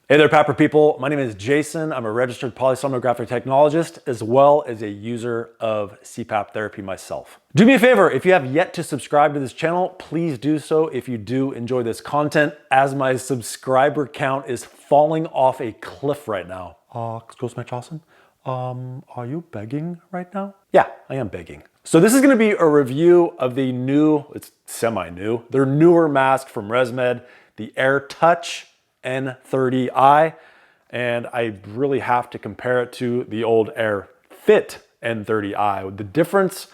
Hey there, Papper people. My name is Jason. I'm a registered polysomnographic technologist as well as a user of CPAP therapy myself. Do me a favor, if you have yet to subscribe to this channel, please do so if you do enjoy this content, as my subscriber count is falling off a cliff right now. Excuse me, Jason. Are you begging right now? Yeah, I am begging. So this is gonna be a review of the new, it's semi-new, their newer mask from ResMed, the AirTouch N30i, and I really have to compare it to the old AirFit N30i. The difference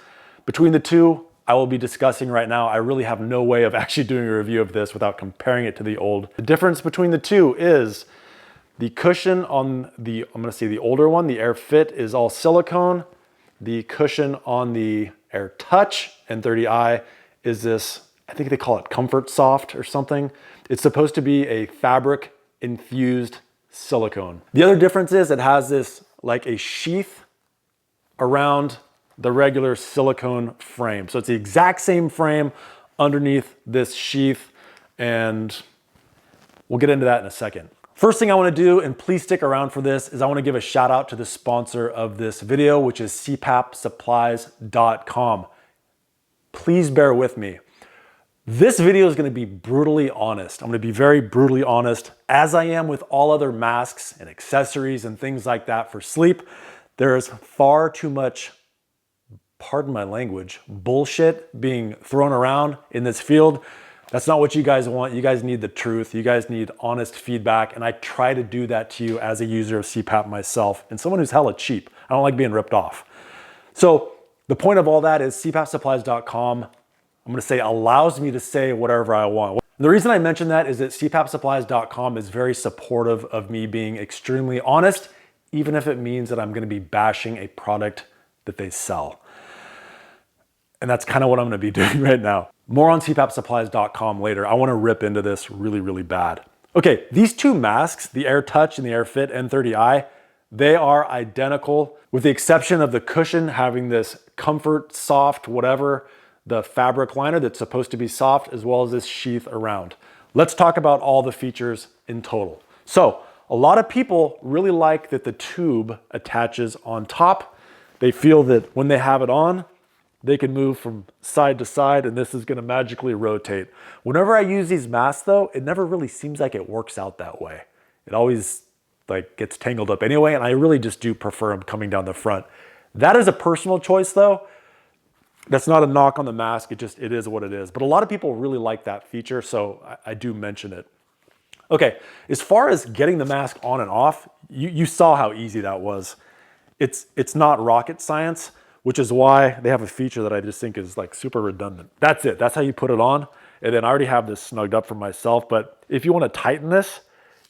between the two I will be discussing right now. I really have no way of actually doing a review of this without comparing it to the old. The difference between the two is the cushion on the, I'm gonna say the older one, the AirFit, is all silicone. The cushion on the AirTouch N30i is this, I think they call it Comfort Soft or something. It's supposed to be a fabric infused silicone. The other difference is it has this like a sheath around the regular silicone frame. So it's the exact same frame underneath this sheath, and we'll get into that in a second. First thing I want to do, and please stick around for this, is I want to give a shout out to the sponsor of this video, which is cpapsupplies.com. Please bear with me. This video is going to be brutally honest. I'm going to be very brutally honest, as I am with all other masks and accessories and things like that for sleep. There's far too much, pardon my language, bullshit being thrown around in this field. That's not what you guys want. You guys need the truth. You guys need honest feedback, and I try to do that to you as a user of CPAP myself and someone who's hella cheap. I don't like being ripped off. So the point of all that is cpapsupplies.com, I'm gonna say, allows me to say whatever I want. And the reason I mention that is that cpapsupplies.com is very supportive of me being extremely honest, even if it means that I'm gonna be bashing a product that they sell. And that's kind of what I'm gonna be doing right now. More on cpapsupplies.com later. I wanna rip into this really, really bad. Okay, these two masks, the AirTouch and the AirFit N30i, they are identical with the exception of the cushion having this Comfort Soft whatever, the fabric liner that's supposed to be soft, as well as this sheath around. Let's talk about all the features in total. So a lot of people really like that the tube attaches on top. They feel that when they have it on, they can move from side to side and this is gonna magically rotate. Whenever I use these masks though, it never really seems like it works out that way. It always like gets tangled up anyway, and I really just do prefer them coming down the front. That is a personal choice though. That's not a knock on the mask, it is what it is. But a lot of people really like that feature, so I do mention it. Okay, as far as getting the mask on and off, you saw how easy that was. It's not rocket science, which is why they have a feature that I just think is like super redundant. That's it, that's how you put it on. And then I already have this snugged up for myself, but if you wanna tighten this,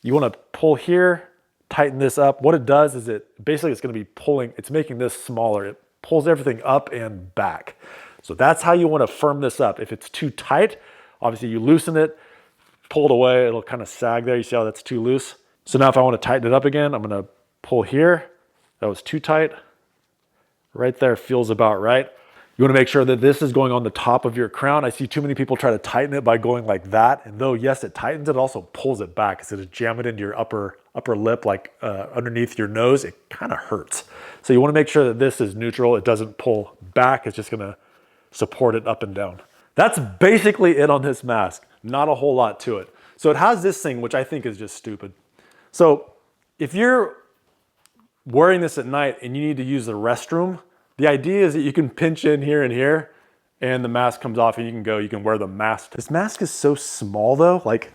you wanna pull here, tighten this up. What it does is basically it's gonna be pulling, it's making this smaller. It pulls everything up and back. So that's how you want to firm this up. If it's too tight, obviously you loosen it, pull it away, it'll kind of sag there. You see how that's too loose? So now if I want to tighten it up again, I'm going to pull here. That was too tight. Right there feels about right. You want to make sure that this is going on the top of your crown. I see too many people try to tighten it by going like that. And though, yes, it tightens, it also pulls it back. Instead of jam it into your upper lip, like underneath your nose, it kind of hurts. So you want to make sure that this is neutral. It doesn't pull back. It's just going to support it up and down. That's basically it on this mask. Not a whole lot to it. So it has this thing, which I think is just stupid. So if you're wearing this at night and you need to use the restroom, the idea is that you can pinch in here and here and the mask comes off and you can go, you can wear the mask. This mask is so small though. Like,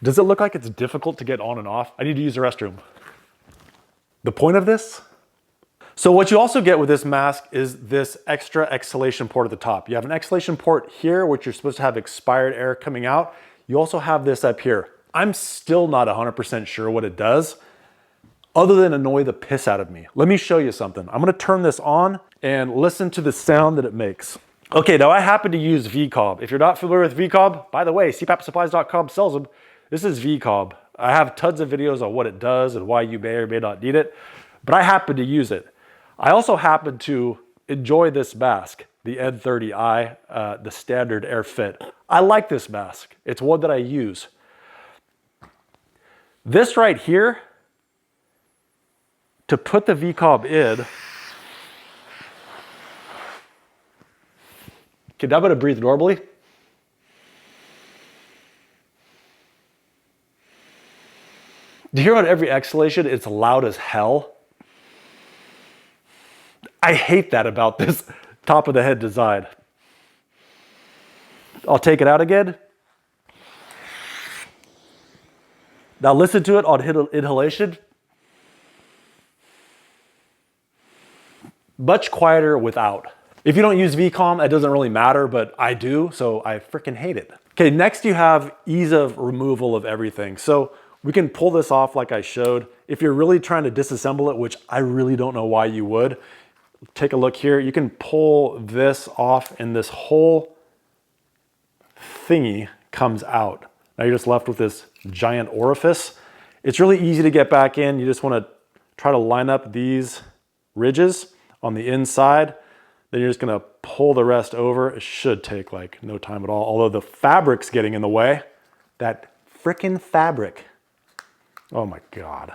does it look like it's difficult to get on and off? I need to use the restroom. The point of this? So what you also get with this mask is this extra exhalation port at the top. You have an exhalation port here, which you're supposed to have expired air coming out. You also have this up here. I'm still not 100% sure what it does, other than annoy the piss out of me. Let me show you something. I'm gonna turn this on and listen to the sound that it makes. Okay, now I happen to use VCOB. If you're not familiar with VCOB, by the way, cpapsupplies.com sells them. This is VCOB. I have tons of videos on what it does and why you may or may not need it, but I happen to use it. I also happen to enjoy this mask, the N30i, the standard AirFit. I like this mask. It's one that I use. This right here, to put the VCOB in, okay, now I'm gonna breathe normally. Do you hear on every exhalation, it's loud as hell? I hate that about this top of the head design. I'll take it out again. Now listen to it on inhalation. Much quieter without. If you don't use VCOM, that doesn't really matter, but I do, so I freaking hate it. Okay, next you have ease of removal of everything. So we can pull this off like I showed. If you're really trying to disassemble it, which I really don't know why you would, take a look here. You can pull this off and this whole thingy comes out. Now you're just left with this giant orifice. It's really easy to get back in. You just want to try to line up these ridges on the inside. Then you're just gonna pull the rest over. It should take like no time at all, although the fabric's getting in the way. That frickin' fabric. Oh my God.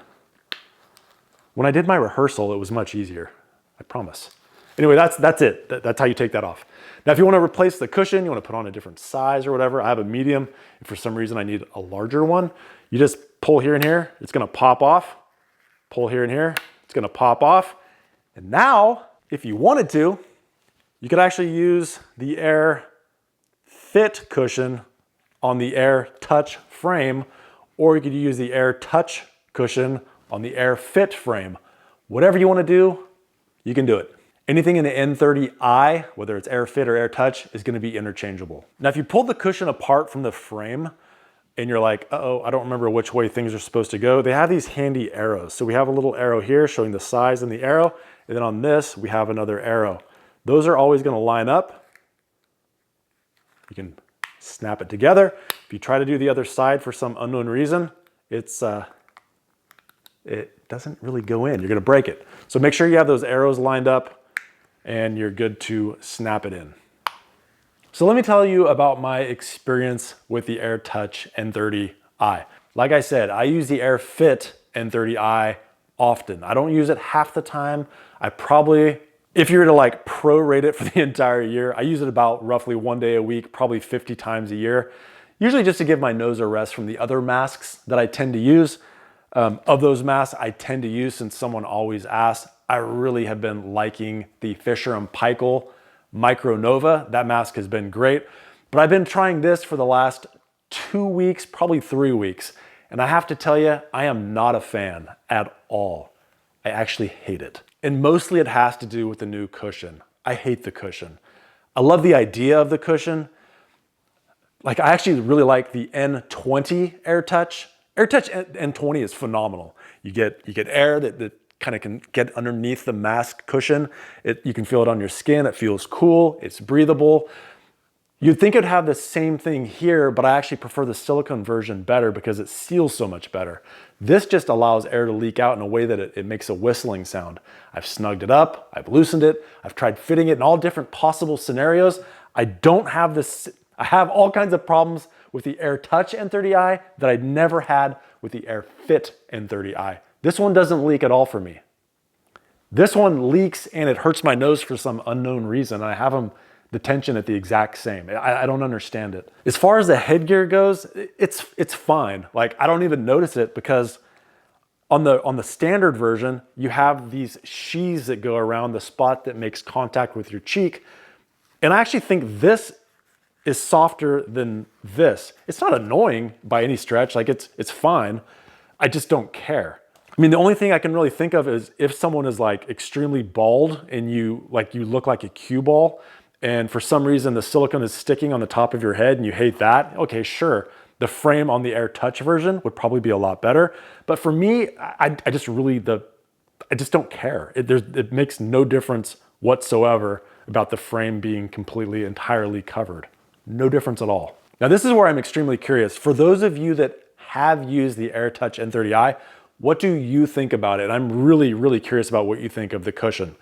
When I did my rehearsal, it was much easier, I promise. Anyway, that's it. That's how you take that off. Now, if you wanna replace the cushion, you wanna put on a different size or whatever, I have a medium. If for some reason I need a larger one, you just pull here and here, it's gonna pop off. Pull here and here, it's gonna pop off. And now, if you wanted to, you could actually use the Air Fit cushion on the AirTouch frame, or you could use the AirTouch cushion on the Air Fit frame. Whatever you want to do, you can do it. Anything in the N30i, whether it's Air Fit or AirTouch, is going to be interchangeable. Now, if you pull the cushion apart from the frame and you're like, uh-oh, I don't remember which way things are supposed to go, they have these handy arrows. So we have a little arrow here showing the size and the arrow, and then on this, we have another arrow. Those are always going to line up. You can snap it together. If you try to do the other side for some unknown reason, it doesn't really go in. You're going to break it. So make sure you have those arrows lined up and you're good to snap it in. So let me tell you about my experience with the AirTouch N30i. Like I said, I use the AirFit N30i often. I don't use it half the time. I probably, if you were to like prorate it for the entire year, I use it about roughly 1 day a week, probably 50 times a year. Usually just to give my nose a rest from the other masks that I tend to use. Of those masks I tend to use, since someone always asks, I really have been liking the Fisher & Paykel Micro Nova. That mask has been great, but I've been trying this for the last 2 weeks, probably 3 weeks. And I have to tell you, I am not a fan at all. I actually hate it. And mostly it has to do with the new cushion. I hate the cushion. I love the idea of the cushion. Like, I actually really like the N20 AirTouch. AirTouch N20 is phenomenal. You get air that kind of can get underneath the mask cushion. You can feel it on your skin. It feels cool. It's breathable. You'd think it'd have the same thing here, but I actually prefer the silicone version better because it seals so much better. This just allows air to leak out in a way that it makes a whistling sound. I've snugged it up, I've loosened it, I've tried fitting it in all different possible scenarios. I have all kinds of problems with the AirTouch N30i that I never had with the AirFit N30i. This one doesn't leak at all for me. This one leaks and it hurts my nose for some unknown reason. I have them the tension at the exact same. I don't understand it. As far as the headgear goes, it's fine. Like, I don't even notice it because on the standard version, you have these sheaths that go around the spot that makes contact with your cheek. And I actually think this is softer than this. It's not annoying by any stretch. Like, it's fine. I just don't care. I mean, the only thing I can really think of is if someone is like extremely bald and you look like a cue ball, and for some reason the silicone is sticking on the top of your head and you hate that, okay, sure. The frame on the AirTouch version would probably be a lot better. But for me, I just don't care. It makes no difference whatsoever about the frame being completely, entirely covered. No difference at all. Now, this is where I'm extremely curious. For those of you that have used the AirTouch N30i, what do you think about it? I'm really, really curious about what you think of the cushion.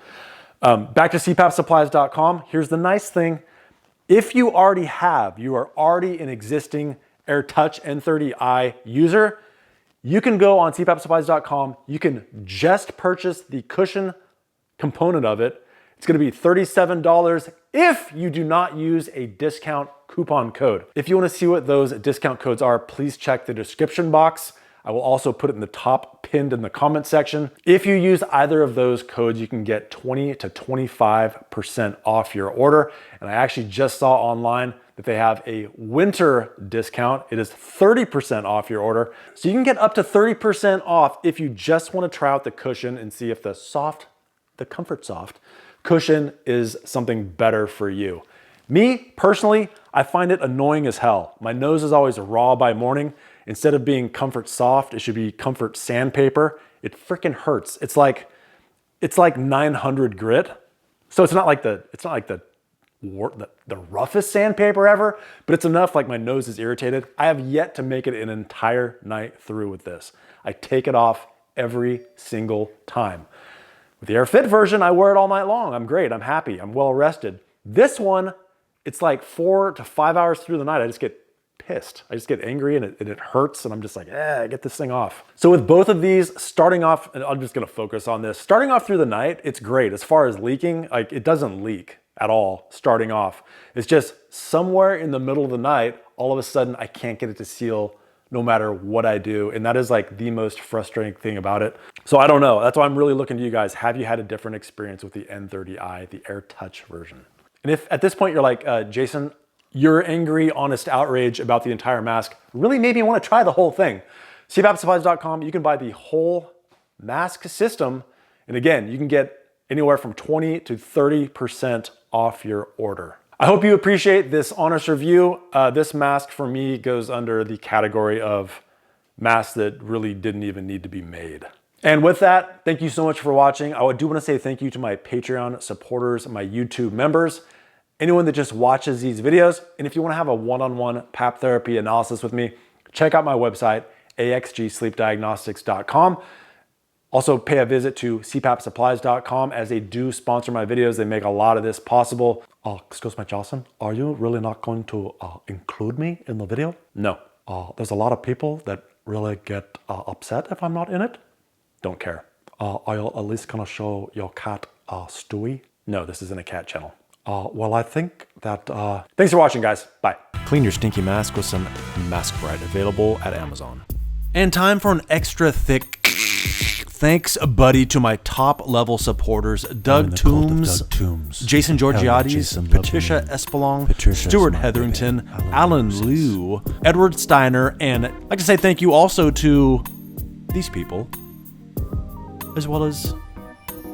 Back to cpapsupplies.com. Here's the nice thing. If you are already an existing AirTouch N30i user, You can go on cpapsupplies.com. You can just purchase the cushion component of it. It's gonna be $37 if you do not use a discount coupon code. If you wanna see what those discount codes are, please check the description box. I will also put it in the top pinned in the comment section. If you use either of those codes, you can get 20 to 25% off your order. And I actually just saw online that they have a winter discount. It is 30% off your order. So you can get up to 30% off if you just wanna try out the cushion and see if the Comfort Soft cushion is something better for you. Me, personally, I find it annoying as hell. My nose is always raw by morning. Instead of being Comfort Soft, it should be Comfort Sandpaper. It freaking hurts. It's like 900 grit. So it's not like the roughest sandpaper ever, but it's enough like my nose is irritated. I have yet to make it an entire night through with this. I take it off every single time. With the AirFit version, I wear it all night long. I'm great, I'm happy, I'm well rested. This one, it's like 4 to 5 hours through the night, I just get pissed. I just get angry and it hurts and I'm just like, get this thing off. So with both of these, starting off, and I'm just gonna focus on this, starting off through the night, it's great. As far as leaking, like it doesn't leak at all starting off. It's just somewhere in the middle of the night, all of a sudden I can't get it to seal no matter what I do. And that is like the most frustrating thing about it. So I don't know. That's why I'm really looking to you guys. Have you had a different experience with the N30i, the AirTouch version? And if at this point you're like, Jason, your angry, honest outrage about the entire mask really made me want to try the whole thing. cpapsupplies.com, you can buy the whole mask system. And again, you can get anywhere from 20 to 30% off your order. I hope you appreciate this honest review. This mask for me goes under the category of masks that really didn't even need to be made. And with that, thank you so much for watching. I do want to say thank you to my Patreon supporters, my YouTube members, anyone that just watches these videos. And if you want to have a one-on-one PAP therapy analysis with me, check out my website, axgsleepdiagnostics.com. Also pay a visit to cpapsupplies.com as they do sponsor my videos. They make a lot of this possible. Excuse me, Jocelyn, are you really not going to include me in the video? No. There's a lot of people that really get upset if I'm not in it. Don't care. Are you at least gonna show your cat Stewie? No, this isn't a cat channel. Well, I think that... Thanks for watching, guys. Bye. Clean your stinky mask with some Mask Bright, available at Amazon. And time for an extra thick thanks, buddy, to my top-level supporters, Doug Toombs, Jason Georgiades, Patricia Espelong, Stuart Hetherington, Alan Liu, Edward Steiner, and I'd like to say thank you also to these people, as well as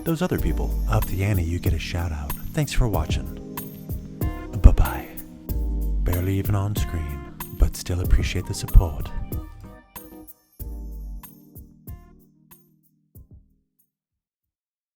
those other people. Up the ante, you get a shout-out. Thanks for watching. Bye-bye. Barely even on screen, but still appreciate the support.